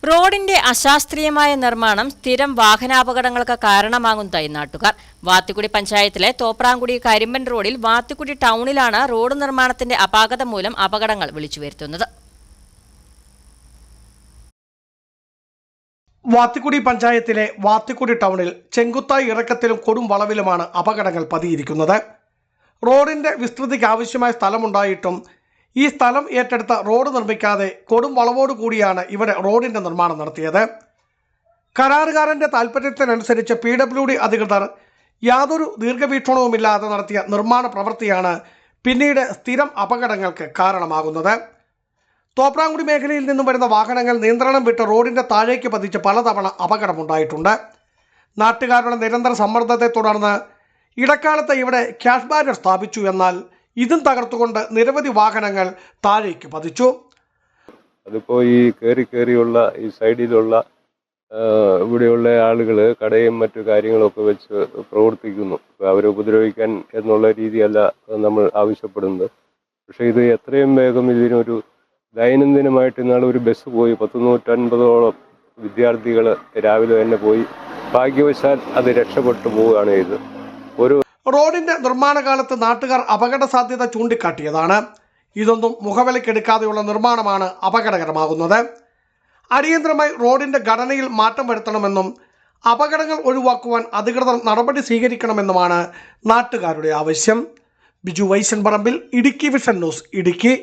റോഡിന്റെ അശാസ്ത്രീയമായ നിർമ്മാണം സ്ഥിരം വാഹനാപകടങ്ങൾക്ക് കാരണമാകുന്നതായി നാട്ടുകാർ. വാത്തിക്കുടി പഞ്ചായത്തിലെ തോപ്രാംകുടി കരിമ്പൻ റോഡിൽ വാത്തിക്കുടി ടൗണിലാണ് റോഡ് നിർമ്മാണത്തിന്റെ അപാകത മൂലം അപകടങ്ങൾ വിളിച്ചുവരുത്തുന്നത്. വാത്തിക്കുടി പഞ്ചായത്തിലെ വാത്തിക്കുടി ടൗണിൽ ചെങ്കുത്തായി ഇറക്കത്തിലും കൊടും വളവിലുമാണ് അപകടങ്ങൾ പതിയിരിക്കുന്നത്. റോഡിന്റെ വിസ്തൃതിക്ക് ആവശ്യമായ സ്ഥലമുണ്ടായിട്ടും ഈ സ്ഥലം ഏറ്റെടുത്ത റോഡ് നിർമ്മിക്കാതെ കൊടും വളവോട് കൂടിയാണ് ഇവിടെ റോഡിന്റെ നിർമ്മാണം നടത്തിയത്. കരാറുകാരന്റെ താൽപര്യത്തിനനുസരിച്ച് PWD അധികൃതർ യാതൊരു ദീർഘവീക്ഷണവുമില്ലാതെ നടത്തിയ നിർമ്മാണ പ്രവൃത്തിയാണ് പിന്നീട് സ്ഥിരം അപകടങ്ങൾക്ക് കാരണമാകുന്നത്. തോപ്രാംകുടി മേഖലയിൽ നിന്നും വരുന്ന വാഹനങ്ങൾ നിയന്ത്രണം വിട്ട് റോഡിന്റെ താഴേക്ക് പതിച്ച് പലതവണ അപകടമുണ്ടായിട്ടുണ്ട്. നാട്ടുകാരുടെ നിരന്തര സമ്മർദ്ദത്തെ തുടർന്ന് ഇടക്കാലത്ത് ഇവിടെ ക്യാഷ് ബാരിയർ സ്ഥാപിച്ചു. എന്നാൽ ഇതും തകർത്തുകൊണ്ട് നിരവധി വാഹനങ്ങൾ താഴേക്ക് പതിച്ചു. അതിപ്പോൾ ഈ കയറിയുള്ള ഈ സൈഡിലുള്ള ഇവിടെയുള്ള ആളുകൾ കടയും മറ്റു കാര്യങ്ങളൊക്കെ വെച്ച് പ്രവർത്തിക്കുന്നു. അവരെ ഉപദ്രവിക്കാൻ എന്നുള്ള രീതിയല്ല നമ്മൾ ആവശ്യപ്പെടുന്നത്. പക്ഷേ ഇത് എത്രയും വേഗം ഇതിനൊരു ദൈനംദിനമായിട്ട് ഇന്നാൾ ഒരു ബസ് പോയി 150ഓളം വിദ്യാർത്ഥികൾ രാവിലെ തന്നെ പോയി. ഭാഗ്യവശാൽ അത് രക്ഷപ്പെട്ടു പോവുകയാണ് ഇത്. റോഡിന്റെ നിർമ്മാണ കാലത്ത് നാട്ടുകാർ അപകട സാധ്യത ചൂണ്ടിക്കാട്ടിയതാണ്. ഇതൊന്നും മുഖവിലക്കെടുക്കാതെയുള്ള നിർമ്മാണമാണ് അപകടകരമാകുന്നത്. അടിയന്തരമായി റോഡിന്റെ ഘടനയിൽ മാറ്റം വരുത്തണമെന്നും അപകടങ്ങൾ ഒഴിവാക്കുവാൻ അധികൃതർ നടപടി സ്വീകരിക്കണമെന്നുമാണ് നാട്ടുകാരുടെ ആവശ്യം. ബിജു വൈശൻ പറമ്പിൽ, ഇടുക്കി വിഷൻ ന്യൂസ്, ഇടുക്കി.